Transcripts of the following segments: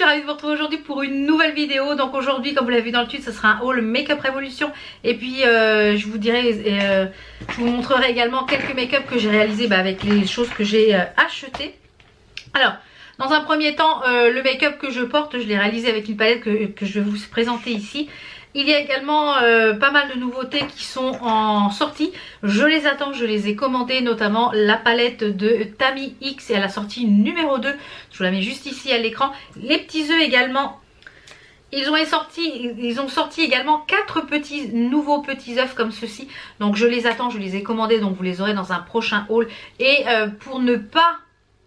ravie de vous retrouver aujourd'hui pour une nouvelle vidéo. Donc aujourd'hui, comme vous l'avez vu dans le titre, ce sera un haul Make-up Révolution. Et puis je vous montrerai également quelques make-up que j'ai réalisé avec les choses que j'ai achetées. Alors, dans un premier temps, le make-up que je porte, je l'ai réalisé avec une palette que je vais vous présenter ici. Il y a également pas mal de nouveautés qui sont en sortie. Je les attends, je les ai commandées, notamment la palette de Tammy X et à la sortie numéro 2. Je vous la mets juste ici à l'écran. Les petits œufs également. Ils ont sorti également 4 nouveaux petits œufs comme ceci. Donc je les attends, je les ai commandés, donc vous les aurez dans un prochain haul. Et pour ne pas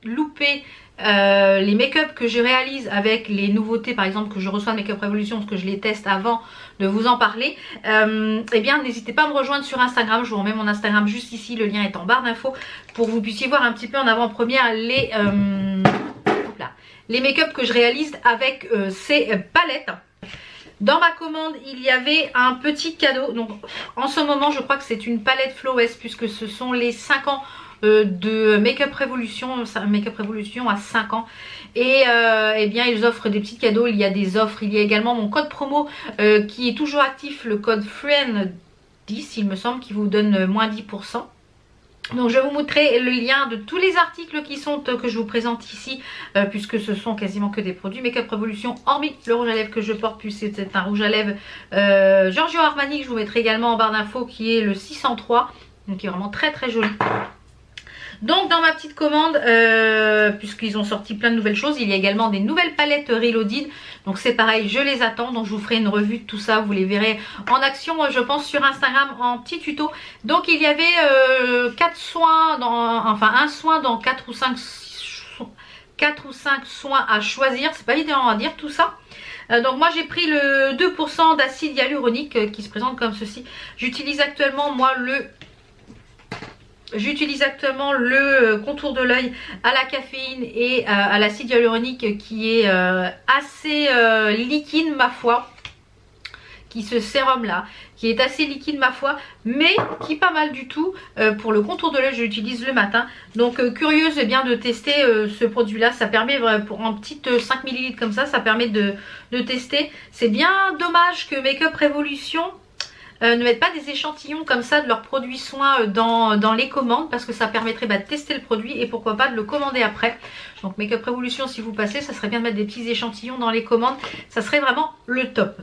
louper les make-up que je réalise avec les nouveautés, par exemple que je reçois de Make-up Révolution, parce que je les teste avant de vous en parler, eh bien n'hésitez pas à me rejoindre sur Instagram. Je vous remets mon Instagram juste ici, le lien est en barre d'infos, pour que vous puissiez voir un petit peu en avant-première les make-up que je réalise avec ces palettes. Dans ma commande, il y avait un petit cadeau. Donc en ce moment, je crois que c'est une palette Flow S, puisque ce sont les 5 ans de Make-up Révolution à 5 ans. Et eh bien ils offrent des petits cadeaux, il y a des offres, il y a également mon code promo qui est toujours actif, le code FRIEND10 il me semble, qui vous donne moins 10%. Donc je vous montrerai le lien de tous les articles qui sont que je vous présente ici, puisque ce sont quasiment que des produits Make-up Révolution, hormis le rouge à lèvres que je porte, puisque c'est un rouge à lèvres Giorgio Armani, que je vous mettrai également en barre d'infos, qui est le 603, donc qui est vraiment très très joli. Donc dans ma petite commande, puisqu'ils ont sorti plein de nouvelles choses, il y a également des nouvelles palettes Reloaded. Donc c'est pareil, je les attends. Donc je vous ferai une revue de tout ça, vous les verrez en action, je pense, sur Instagram en petit tuto. Donc il y avait 4 soins, un soin dans 4 ou 5 soins à choisir. C'est pas évident à dire tout ça. Donc moi j'ai pris le 2% d'acide hyaluronique qui se présente comme ceci. J'utilise actuellement moi le contour de l'œil à la caféine et à l'acide hyaluronique, qui est assez liquide ma foi, ce sérum là qui est assez liquide ma foi, mais qui est pas mal du tout. Pour le contour de l'œil, j'utilise le matin. Donc curieuse bien de tester ce produit là. Ça permet pour en petite 5 ml comme ça permet de tester. C'est bien dommage que Make-up Révolution ne mettent pas des échantillons comme ça de leurs produits soins dans les commandes, parce que ça permettrait de tester le produit et pourquoi pas de le commander après. Donc Make-up Révolution, si vous passez, ça serait bien de mettre des petits échantillons dans les commandes, ça serait vraiment le top.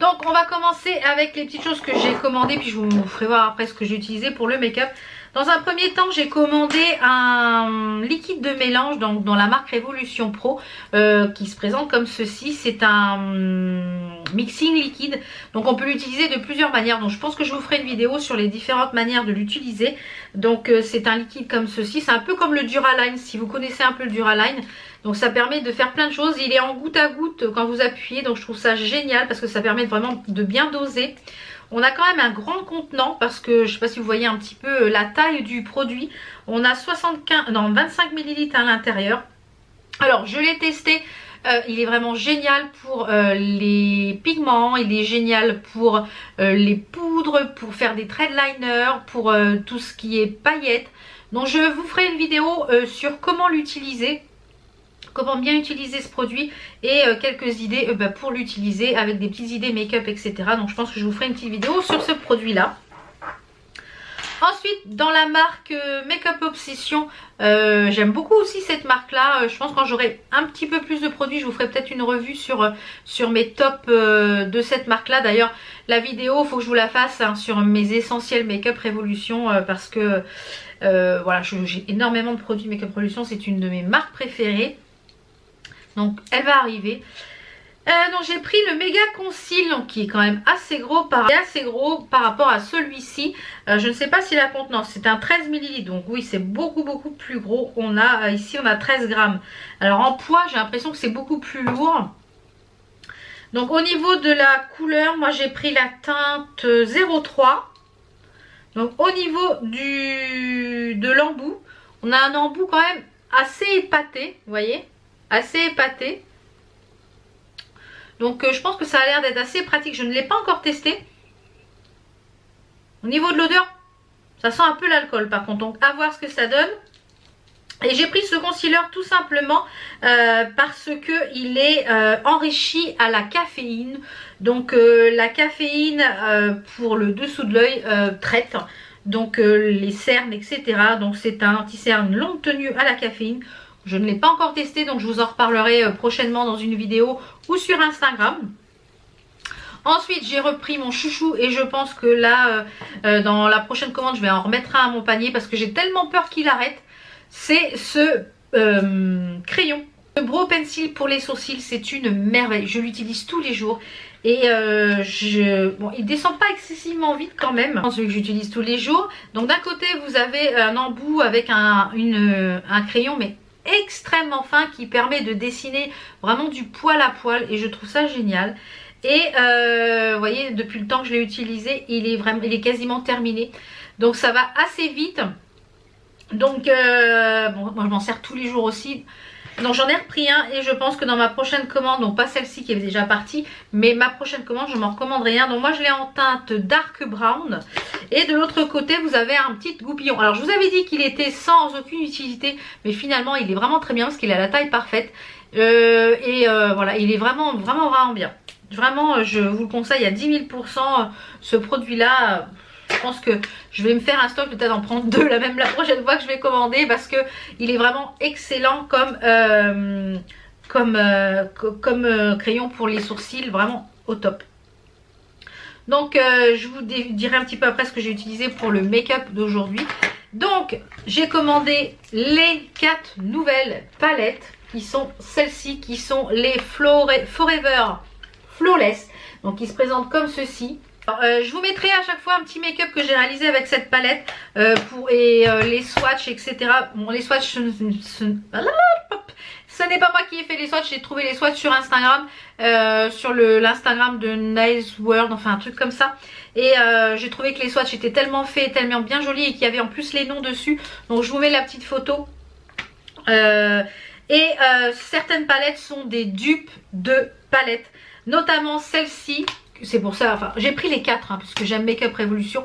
Donc on va commencer avec les petites choses que j'ai commandées, puis je vous ferai voir après ce que j'ai utilisé pour le make-up. Dans un premier temps, j'ai commandé un liquide de mélange dans la marque Révolution Pro qui se présente comme ceci. C'est un mixing liquide, donc on peut l'utiliser de plusieurs manières. Donc je pense que je vous ferai une vidéo sur les différentes manières de l'utiliser. Donc c'est un liquide comme ceci, c'est un peu comme le Duraline, si vous connaissez un peu le Duraline. Donc ça permet de faire plein de choses. Il est en goutte à goutte quand vous appuyez, donc je trouve ça génial parce que ça permet vraiment de bien doser. On a quand même un grand contenant, parce que je ne sais pas si vous voyez un petit peu la taille du produit. On a 25 ml à l'intérieur. Alors je l'ai testé, il est vraiment génial pour les pigments, il est génial pour les poudres, pour faire des threadliners, pour tout ce qui est paillettes. Donc je vous ferai une vidéo sur comment l'utiliser, comment bien utiliser ce produit et quelques idées pour l'utiliser, avec des petites idées make-up, etc. Donc je pense que je vous ferai une petite vidéo sur ce produit là. Ensuite, dans la marque Make-up Obsession, j'aime beaucoup aussi cette marque là. Je pense que quand j'aurai un petit peu plus de produits, je vous ferai peut-être une revue sur mes tops de cette marque là. D'ailleurs la vidéo, il faut que je vous la fasse sur mes essentiels Make-up Révolution, parce que voilà, j'ai énormément de produits Make-up Révolution, c'est une de mes marques préférées. Donc elle va arriver. Donc j'ai pris le méga conceal, donc qui est quand même assez gros par rapport à celui-ci. Je ne sais pas si la contenance, c'est un 13 ml, donc oui c'est beaucoup plus gros. Ici on a 13 grammes. Alors en poids j'ai l'impression que c'est beaucoup plus lourd. Donc au niveau de la couleur, moi j'ai pris la teinte 03. Donc au niveau de l'embout, on a un embout quand même assez épaté, vous voyez, assez épaté. Donc je pense que ça a l'air d'être assez pratique. Je ne l'ai pas encore testé. Au niveau de l'odeur, ça sent un peu l'alcool par contre. Donc à voir ce que ça donne. Et j'ai pris ce concealer tout simplement parce que il est enrichi à la caféine. Donc la caféine pour le dessous de l'œil traite donc les cernes, etc. Donc c'est un anti-cerne longue tenue à la caféine. Je ne l'ai pas encore testé, donc je vous en reparlerai prochainement dans une vidéo ou sur Instagram. Ensuite, j'ai repris mon chouchou et je pense que là, dans la prochaine commande, je vais en remettre un à mon panier parce que j'ai tellement peur qu'il arrête. C'est ce crayon. Le Brow Pencil pour les sourcils, c'est une merveille. Je l'utilise tous les jours. Et bon, il descend pas excessivement vite quand même, celui que j'utilise tous les jours. Donc d'un côté, vous avez un embout avec un crayon, mais extrêmement fin qui permet de dessiner vraiment du poil à poil. Et je trouve ça génial. Et vous voyez, depuis le temps que je l'ai utilisé, il est quasiment terminé. Donc ça va assez vite. Donc bon, moi je m'en sers tous les jours aussi. Donc j'en ai repris un et je pense que dans ma prochaine commande, donc pas celle-ci qui est déjà partie, mais ma prochaine commande je m'en recommanderai un. Donc moi je l'ai en teinte dark brown. Et de l'autre côté vous avez un petit goupillon. Alors je vous avais dit qu'il était sans aucune utilité, mais finalement il est vraiment très bien parce qu'il a la taille parfaite. Voilà, il est vraiment bien. Vraiment je vous le conseille à 10 000 % ce produit là. Je pense que je vais me faire un stock, peut-être en prendre deux la prochaine fois que je vais commander parce que il est vraiment excellent comme crayon pour les sourcils, vraiment au top. Donc je vous dirai un petit peu après ce que j'ai utilisé pour le make-up d'aujourd'hui. Donc j'ai commandé les 4 nouvelles palettes qui sont celles-ci, qui sont les Forever Flawless. Donc ils se présentent comme ceci. Je vous mettrai à chaque fois un petit make-up que j'ai réalisé avec cette palette les swatchs, etc. Bon, les swatchs, ce n'est pas moi qui ai fait les swatchs, j'ai trouvé les swatchs sur Instagram, sur l'Instagram de Nice World, enfin un truc comme ça. Et j'ai trouvé que les swatchs étaient tellement faits, tellement bien jolis et qu'il y avait en plus les noms dessus. Donc je vous mets la petite photo. Certaines palettes sont des dupes de palettes, notamment celle-ci. C'est pour ça, enfin j'ai pris les 4 parce que j'aime Make Up Révolution.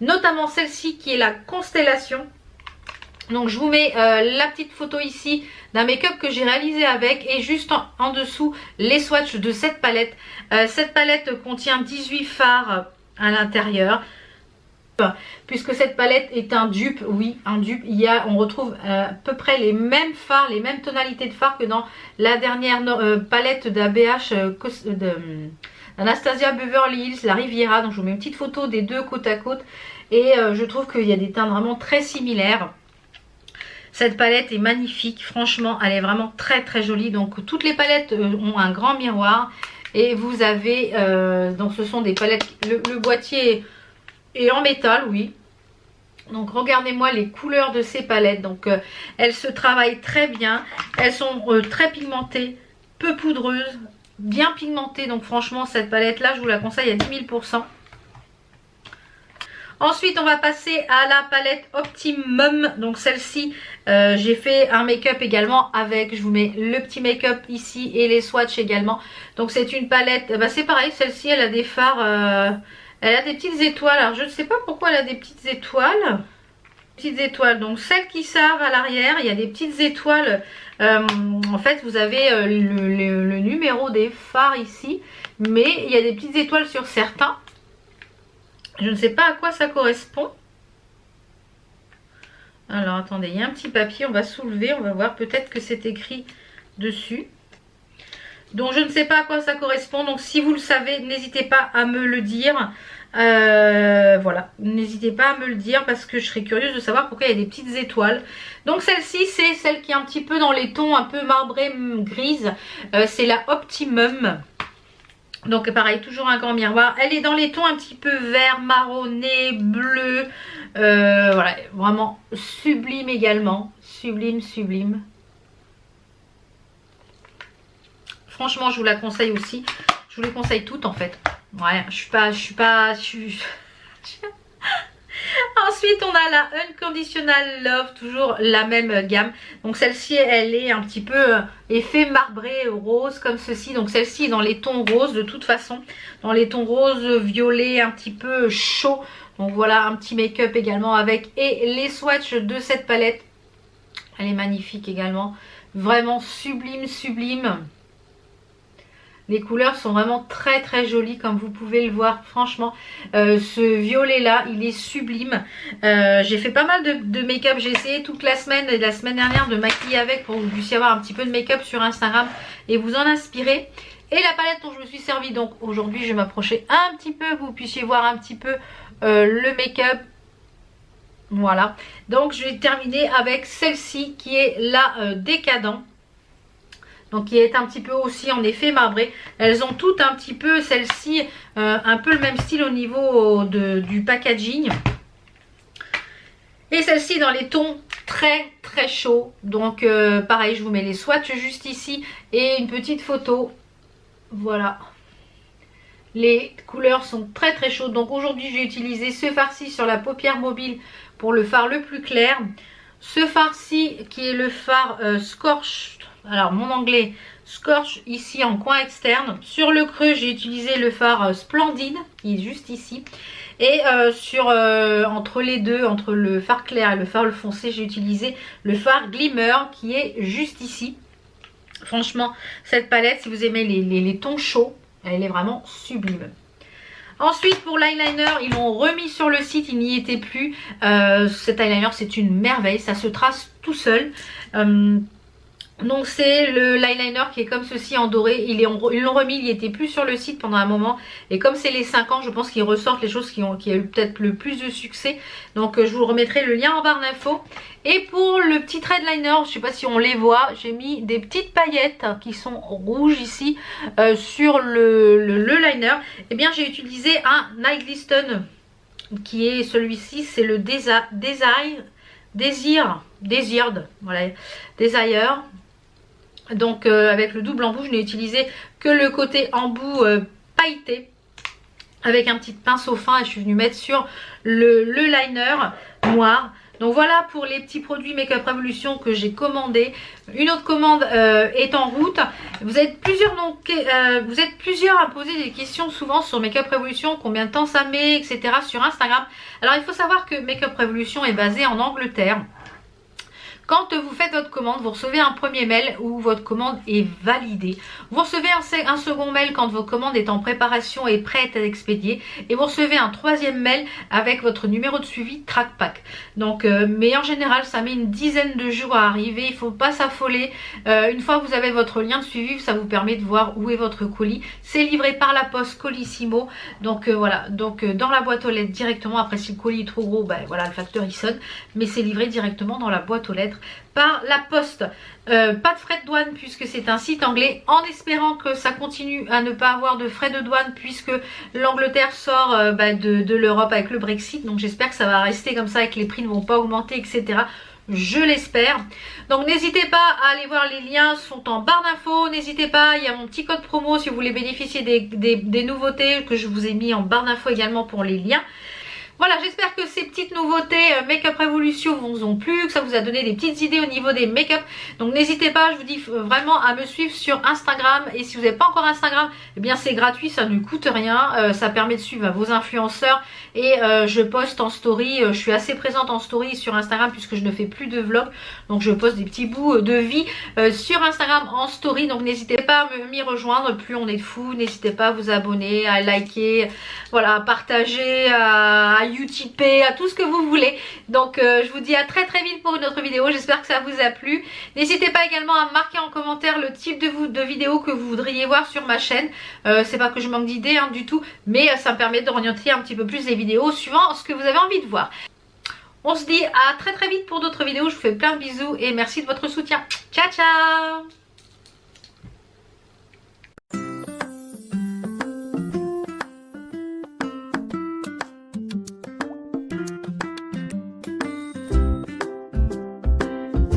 Notamment celle-ci qui est la Constellation. Donc je vous mets la petite photo ici d'un make-up que j'ai réalisé avec. Et juste en dessous les swatchs de cette palette. Cette palette contient 18 fards à l'intérieur. Puisque cette palette est un dupe, oui un dupe, on retrouve à peu près les mêmes fards, les mêmes tonalités de fards que dans la dernière palette d'ABH Anastasia Beverly Hills, la Riviera. Donc je vous mets une petite photo des deux côte à côte. Et je trouve qu'il y a des teintes vraiment très similaires. Cette palette est magnifique, franchement elle est vraiment très très jolie. Donc toutes les palettes ont un grand miroir. Et vous avez, donc ce sont des palettes, le boîtier est en métal, oui. Donc regardez-moi les couleurs de ces palettes. Donc elles se travaillent très bien. Elles sont très pigmentées, peu poudreuses, bien pigmentée. Donc franchement cette palette là je vous la conseille à 10 000 %. Ensuite on va passer à la palette Optimum. Donc celle-ci j'ai fait un make-up également avec, je vous mets le petit make-up ici et les swatchs également. Donc c'est une palette, c'est pareil, celle-ci elle a des fards, elle a des petites étoiles. Alors je ne sais pas pourquoi elle a des petites étoiles. Donc celle qui sert à l'arrière, il y a des petites étoiles. En fait vous avez le numéro des fards ici, mais il y a des petites étoiles sur certains. Je ne sais pas à quoi ça correspond. Alors attendez, il y a un petit papier, on va soulever, on va voir, peut-être que c'est écrit dessus. Donc je ne sais pas à quoi ça correspond, donc si vous le savez n'hésitez pas à me le dire. Voilà, n'hésitez pas à me le dire parce que je serais curieuse de savoir pourquoi il y a des petites étoiles. Donc celle-ci c'est celle qui est un petit peu dans les tons un peu marbrés grises, c'est la Optimum. Donc pareil, toujours un grand miroir. Elle est dans les tons un petit peu vert, marronné, bleu, voilà, vraiment sublime également, sublime. Franchement je vous la conseille aussi, je vous les conseille toutes en fait. Ouais, Ensuite on a la Unconditional Love, toujours la même gamme. Donc celle-ci elle est un petit peu effet marbré rose comme ceci. Donc celle-ci est dans les tons roses de toute façon, dans les tons rose violet un petit peu chaud. Donc voilà un petit make-up également avec, et les swatchs de cette palette Elle est magnifique également. Vraiment sublime, sublime. Les couleurs sont vraiment très très jolies comme vous pouvez le voir. Franchement, ce violet là, il est sublime. J'ai fait pas mal de make-up. J'ai essayé toute la semaine et la semaine dernière de maquiller avec pour que vous puissiez avoir un petit peu de make-up sur Instagram et vous en inspirer. Et la palette dont je me suis servie, donc aujourd'hui je vais m'approcher un petit peu, que vous puissiez voir un petit peu le make-up. Voilà, donc je vais terminer avec celle-ci qui est la Décadent. Donc qui est un petit peu aussi en effet marbré. Elles ont toutes un petit peu, celle-ci, un peu le même style au niveau du packaging. Et celle-ci dans les tons très très chauds. Donc pareil, je vous mets les swatchs juste ici et une petite photo. Voilà. Les couleurs sont très très chaudes. Donc aujourd'hui j'ai utilisé ce fard-ci sur la paupière mobile pour le fard le plus clair. Ce fard-ci qui est le fard Scorch. Alors mon anglais Scorch ici en coin externe. Sur le creux j'ai utilisé le fard Splendide qui est juste ici. Et entre les deux, entre le fard clair et le fard foncé, j'ai utilisé le fard Glimmer qui est juste ici. Franchement, cette palette, si vous aimez les tons chauds, elle est vraiment sublime. Ensuite, pour l'eyeliner, ils l'ont remis sur le site, il n'y était plus. Cet eyeliner, c'est une merveille, ça se trace tout seul. Donc c'est l'eyeliner qui est comme ceci en doré. Ils l'ont remis, il n'y était plus sur le site pendant un moment. Et comme c'est les 5 ans, je pense qu'ils ressortent les choses qui ont eu peut-être le plus de succès. Donc je vous remettrai le lien en barre d'infos. Et pour le petit thread liner, je ne sais pas si on les voit, j'ai mis des petites paillettes qui sont rouges ici sur le liner. Et bien j'ai utilisé un Night Glisten qui est celui-ci, c'est le Desired, voilà, Desire. Donc avec le double embout, je n'ai utilisé que le côté embout pailleté avec un petit pinceau fin et je suis venue mettre sur le liner noir. Donc voilà pour les petits produits Makeup Revolution que j'ai commandés. Une autre commande est en route. Vous êtes plusieurs à poser des questions souvent sur Makeup Revolution, combien de temps ça met, etc. sur Instagram. Alors il faut savoir que Makeup Revolution est basé en Angleterre. Quand vous faites votre commande, vous recevez un premier mail où votre commande est validée. Vous recevez un second mail quand votre commande est en préparation et prête à expédier. Et vous recevez un troisième mail avec votre numéro de suivi TrackPack. Donc, mais en général, ça met une dizaine de jours à arriver. Il ne faut pas s'affoler. Une fois que vous avez votre lien de suivi, ça vous permet de voir où est votre colis. C'est livré par la poste Colissimo. Donc voilà, donc dans la boîte aux lettres directement. Après, si le colis est trop gros, ben voilà, le facteur il sonne. Mais c'est livré directement dans la boîte aux lettres par la poste. Pas de frais de douane puisque c'est un site anglais, en espérant que ça continue à ne pas avoir de frais de douane puisque l'Angleterre sort de l'Europe avec le Brexit. Donc j'espère que ça va rester comme ça et que les prix ne vont pas augmenter, etc. Je l'espère. Donc n'hésitez pas à aller voir, les liens sont en barre d'infos. N'hésitez pas, il y a mon petit code promo si vous voulez bénéficier des nouveautés que je vous ai mis en barre d'infos également pour les liens. Voilà, j'espère que ces petites nouveautés Makeup Revolution vous ont plu, que ça vous a donné des petites idées au niveau des make-up. Donc n'hésitez pas, je vous dis vraiment à me suivre sur Instagram. Et si vous n'avez pas encore Instagram, eh bien c'est gratuit, ça ne coûte rien. Ça permet de suivre vos influenceurs. Et je poste en story, je suis assez présente en story sur Instagram puisque je ne fais plus de vlog. Donc je poste des petits bouts de vie sur Instagram en story. Donc n'hésitez pas à m'y rejoindre, plus on est de fous. N'hésitez pas à vous abonner, à liker, voilà, à partager, à utipper, à tout ce que vous voulez. Donc je vous dis à très très vite pour une autre vidéo. J'espère que ça vous a plu. N'hésitez pas également à marquer en commentaire le type de vidéo que vous voudriez voir sur ma chaîne. C'est pas que je manque d'idées du tout, mais ça me permet d'orienter un petit peu plus les vidéos suivant ce que vous avez envie de voir. On se dit à très très vite pour d'autres vidéos. Je vous fais plein de bisous et merci de votre soutien. Ciao ciao.